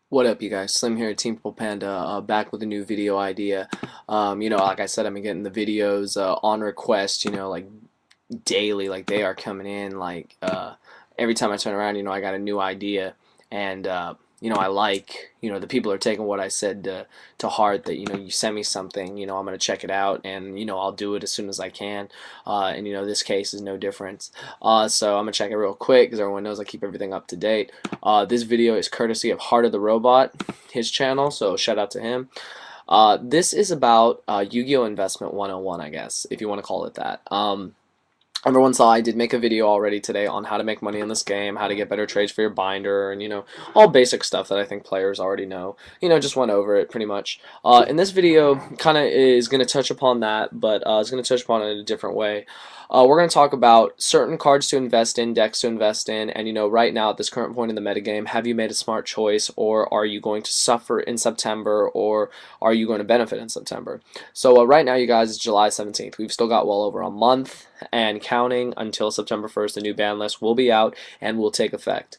What up, you guys? Slim here at Team Purple Panda, back with a new video idea. Like I said, I'm getting the videos on request, like daily, like they are coming in. Every time I turn around, I got a new idea, and I like, the people are taking what I said to heart. That you send me something, I'm gonna check it out, and I'll do it as soon as I can. And this case is no different. So I'm gonna check it real quick because everyone knows I keep everything up to date. This video is courtesy of Heart of the Robot, his channel. So shout out to him. This is about Yu-Gi-Oh! Investment 101, I guess, if you want to call it that. Everyone saw I did make a video already today on how to make money in this game, how to get better trades for your binder, and all basic stuff that I think players already know. Just went over it pretty much. In this video, kind of is going to touch upon that, but it's going to touch upon it in a different way. We're going to talk about certain cards to invest in, decks to invest in, and right now at this current point in the metagame, have you made a smart choice, or are you going to suffer in September, or are you going to benefit in September? So right now, you guys, it's July 17th. We've still got well over a month and counting until September 1st. The new ban list will be out and will take effect.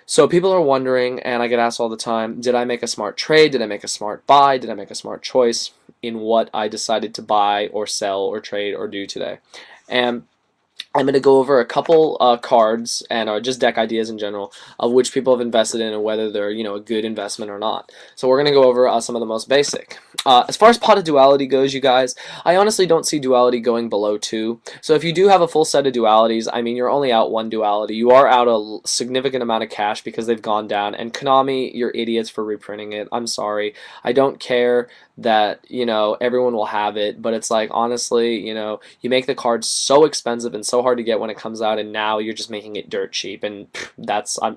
So people are wondering, and I get asked all the time, did I make a smart trade? Did I make a smart buy? Did I make a smart choice in what I decided to buy or sell or trade or do today? And I'm going to go over a couple cards and just deck ideas in general of which people have invested in and whether they're a good investment or not. So we're going to go over some of the most basic. As far as pot of duality goes, you guys, I honestly don't see duality going below 2. So if you do have a full set of dualities, I mean, you're only out 1 duality. You are out a significant amount of cash because they've gone down. And Konami, you're idiots for reprinting it. I'm sorry. I don't care that everyone will have it, but it's like, honestly, you make the cards so expensive and so hard to get when it comes out, and now you're just making it dirt cheap, and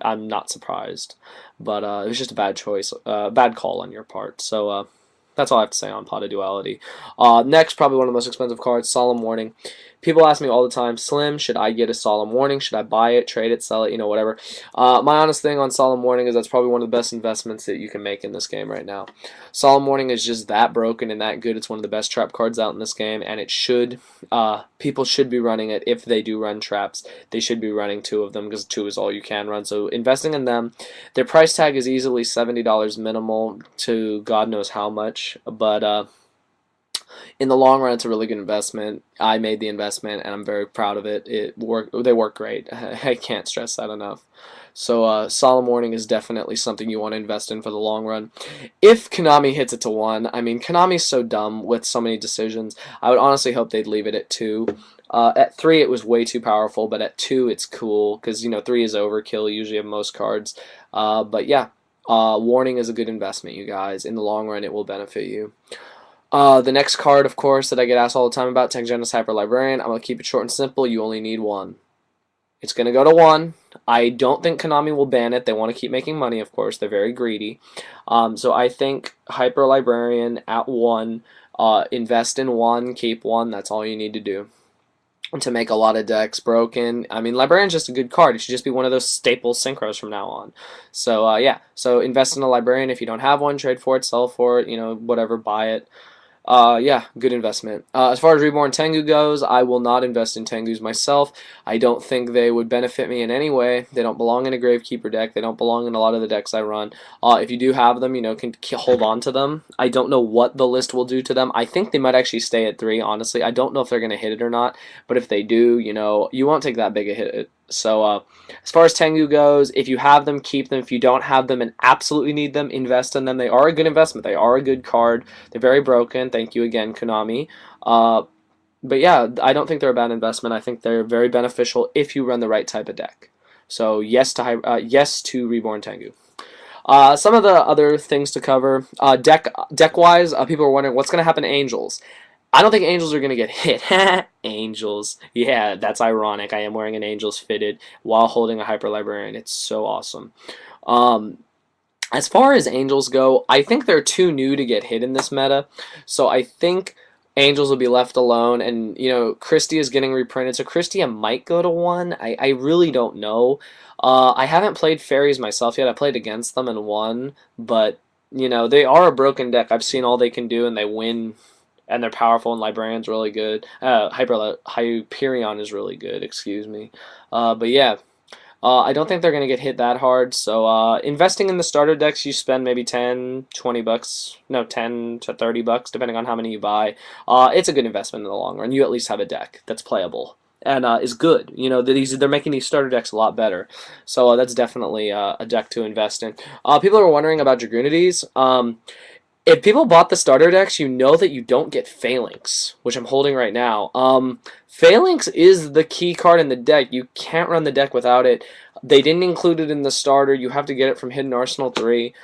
I'm not surprised. But it was just a bad choice, bad call on your part. So that's all I have to say on Pot of Duality. Next, probably one of the most expensive cards, Solemn Warning. People ask me all the time, Slim, should I get a Solemn Warning? Should I buy it, trade it, sell it, whatever. My honest thing on Solemn Warning is that's probably one of the best investments that you can make in this game right now. Solemn Warning is just that broken and that good. It's one of the best trap cards out in this game, and it should, people should be running it. If they do run traps, they should be running 2 of them because 2 is all you can run. So investing in them, their price tag is easily $70 minimal to God knows how much, but in the long run, it's a really good investment. I made the investment, and I'm very proud of it. It worked. They work great. I can't stress that enough. So Solemn Warning is definitely something you want to invest in for the long run. If Konami hits it to 1, I mean, Konami's so dumb with so many decisions. I would honestly hope they'd leave it at 2. At 3, it was way too powerful, but at 2, it's cool because 3 is overkill usually of most cards. But yeah, Warning is a good investment, you guys. In the long run, it will benefit you. The next card, of course, that I get asked all the time about, Tangential Hyper Librarian. I'm going to keep it short and simple. You only need 1. It's going to go to 1. I don't think Konami will ban it. They want to keep making money, of course. They're very greedy. So I think Hyper Librarian at 1. Invest in 1, keep 1. That's all you need to do to make a lot of decks broken. I mean, Librarian's just a good card. It should just be one of those staple synchros from now on. So yeah, so invest in a Librarian. If you don't have one, trade for it, sell for it, whatever, buy it. Yeah, good investment. As far as Reborn Tengu goes, I will not invest in Tengus myself. I don't think they would benefit me in any way. They don't belong in a Gravekeeper deck. They don't belong in a lot of the decks I run. If you do have them, can hold on to them. I don't know what the list will do to them. I think they might actually stay at 3, honestly. I don't know if they're going to hit it or not, but if they do, you won't take that big a hit. So as far as Tengu goes, if you have them, keep them. If you don't have them and absolutely need them, invest in them. They are a good investment. They are a good card. They're very broken. Thank you again, Konami. But yeah, I don't think they're a bad investment. I think they're very beneficial if you run the right type of deck. So yes to Reborn Tengu. Some of the other things to cover, deck-wise, people are wondering what's going to happen to Angels. I don't think Angels are going to get hit. Angels. Yeah, that's ironic. I am wearing an Angels fitted while holding a Hyper Librarian. It's so awesome. As far as Angels go, I think they're too new to get hit in this meta. So I think Angels will be left alone. And, Christie is getting reprinted. So Christie might go to 1. I really don't know. I haven't played Fairies myself yet. I played against them and won. But, they are a broken deck. I've seen all they can do, and they win. And they're powerful, and Librarian's really good. Hyperion is really good, excuse me. But yeah, I don't think they're going to get hit that hard. So investing in the starter decks, you spend maybe 10, 20 bucks, no, 10 to 30 bucks, depending on how many you buy. It's a good investment in the long run. You at least have a deck that's playable and is good. You know, they're making these starter decks a lot better. So that's definitely a deck to invest in. People are wondering about Dragunities. If people bought the starter decks, you know that you don't get Phalanx, which I'm holding right now. Phalanx is the key card in the deck. You can't run the deck without it. They didn't include it in the starter. You have to get it from Hidden Arsenal 3.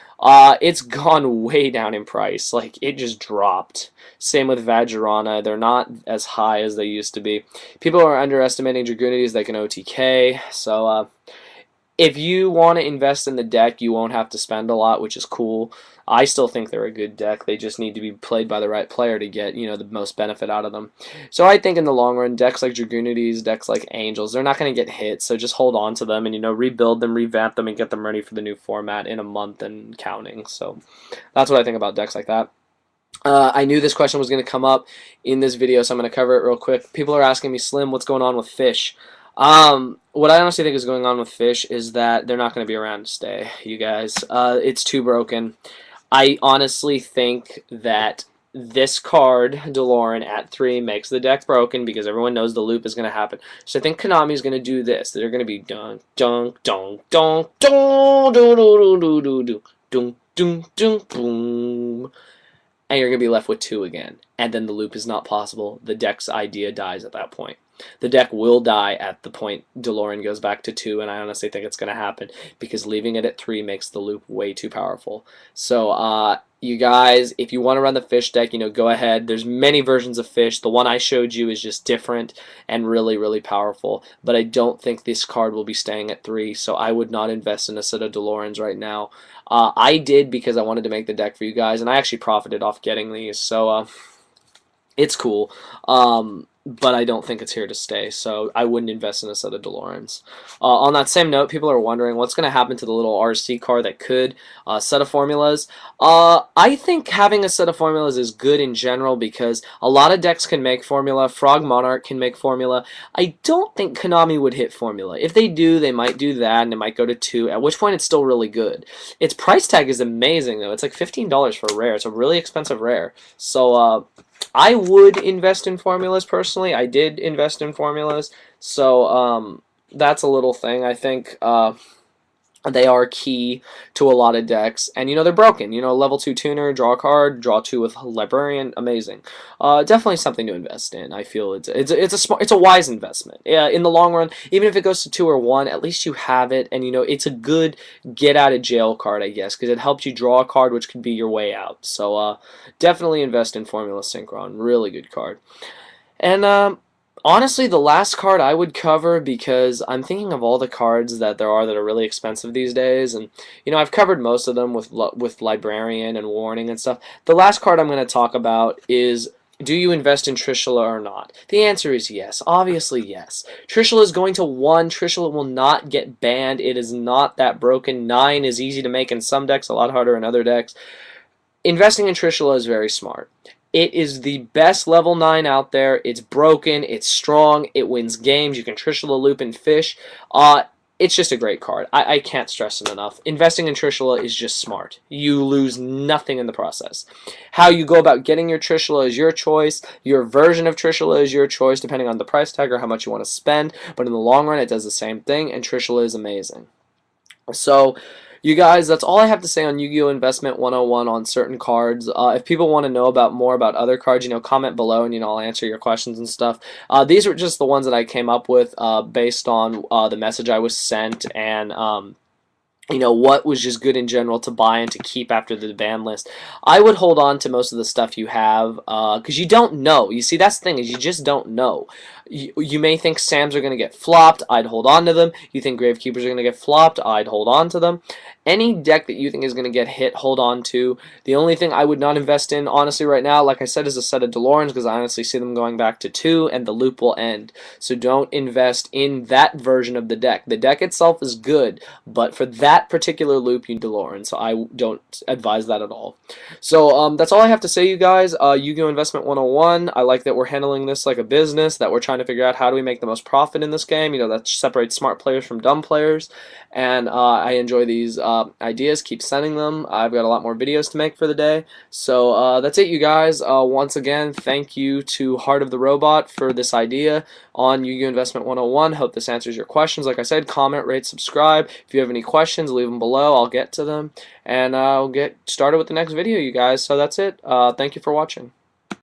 It's gone way down in price. Like, it just dropped. Same with Vajrana. They're not as high as they used to be. People are underestimating Dragunities. They can OTK. So, if you want to invest in the deck, you won't have to spend a lot, which is cool. I still think they're a good deck. They just need to be played by the right player to get, the most benefit out of them. So I think in the long run, decks like Dragunities, decks like Angels, they're not going to get hit. So just hold on to them and, rebuild them, revamp them, and get them ready for the new format in a month and counting. So that's what I think about decks like that. I knew this question was going to come up in this video, so I'm going to cover it real quick. People are asking me, Slim, what's going on with Fish? What I honestly think is going on with Fish is that they're not going to be around to stay, you guys. It's too broken. I honestly think that this card, DeLorean, at 3 makes the deck broken because everyone knows the loop is going to happen. So I think Konami is going to do this. They're going to be dunk, dunk, dunk, dunk, dunk, dunk, dunk, dunk, dunk, dunk, dunk, boom. And you're going to be left with 2 again. And then the loop is not possible. The deck's idea dies at that point. The deck will die at the point DeLorean goes back to 2, and I honestly think it's going to happen because leaving it at 3 makes the loop way too powerful. So, you guys, if you want to run the Fish deck, go ahead. There's many versions of Fish. The one I showed you is just different and really, really powerful, but I don't think this card will be staying at 3, so I would not invest in a set of DeLoreans right now. I did because I wanted to make the deck for you guys, and I actually profited off getting these, so it's cool. But I don't think it's here to stay, so I wouldn't invest in a set of DeLoreans. On that same note, people are wondering what's going to happen to the little RC card that could set of formulas. I think having a set of formulas is good in general because a lot of decks can make formula. Frog Monarch can make formula. I don't think Konami would hit formula. If they do, they might do that, and it might go to 2, at which point it's still really good. Its price tag is amazing, though. It's like $15 for a rare. It's a really expensive rare. So, I would invest in formulas personally. I did invest in formulas, so that's a little thing. I think they are key to a lot of decks, and they're broken. Level 2 tuner, draw a card, draw 2 with librarian, amazing. Definitely something to invest in. I feel it's a wise investment. Yeah, in the long run, even if it goes to 2 or 1, at least you have it, and it's a good get out of jail card, I guess, because it helps you draw a card, which could be your way out. So definitely invest in Formula Synchron. Really good card. And honestly, the last card I would cover, because I'm thinking of all the cards that there are that are really expensive these days, and I've covered most of them with Librarian and Warning and stuff. The last card I'm going to talk about is, do you invest in Trishula or not? The answer is yes. Obviously, yes. Trishula is going to 1. Trishula will not get banned. It is not that broken. 9 is easy to make in some decks, a lot harder in other decks. Investing in Trishula is very smart. It is the best level 9 out there. It's broken. It's strong. It wins games. You can Trishula loop and Fish. It's just a great card. I can't stress it enough. Investing in Trishula is just smart. You lose nothing in the process. How you go about getting your Trishula is your choice. Your version of Trishula is your choice, depending on the price tag or how much you want to spend. But in the long run, it does the same thing, and Trishula is amazing. So, you guys, that's all I have to say on Yu-Gi-Oh! Investment 101 on certain cards. If people want to know more about other cards, comment below and, I'll answer your questions and stuff. These were just the ones that I came up with based on the message I was sent and what was just good in general to buy and to keep after the ban list. I would hold on to most of the stuff you have because you don't know. You see, that's the thing, is you just don't know. You may think Sams are going to get flopped. I'd hold on to them. You think Gravekeepers are going to get flopped. I'd hold on to them. Any deck that you think is going to get hit, hold on to. The only thing I would not invest in, honestly, right now, like I said, is a set of DeLoreans because I honestly see them going back to 2 and the loop will end. So don't invest in that version of the deck. The deck itself is good, but for that particular loop, you need DeLorean. So I don't advise that at all. So that's all I have to say, you guys. Yu-Gi-Oh! Investment 101. I like that we're handling this like a business, that we're trying trying to figure out how do we make the most profit in this game, that separates smart players from dumb players. And I enjoy these ideas. Keep sending them. I've got a lot more videos to make for the day. So that's it, you guys. Once again, thank you to Heart of the Robot for this idea on Yu-Gi-Oh! Investment 101. Hope this answers your questions. Like I said, comment, rate, subscribe. If you have any questions, leave them below. I'll get to them. And I'll get started with the next video, you guys. So that's it. Thank you for watching.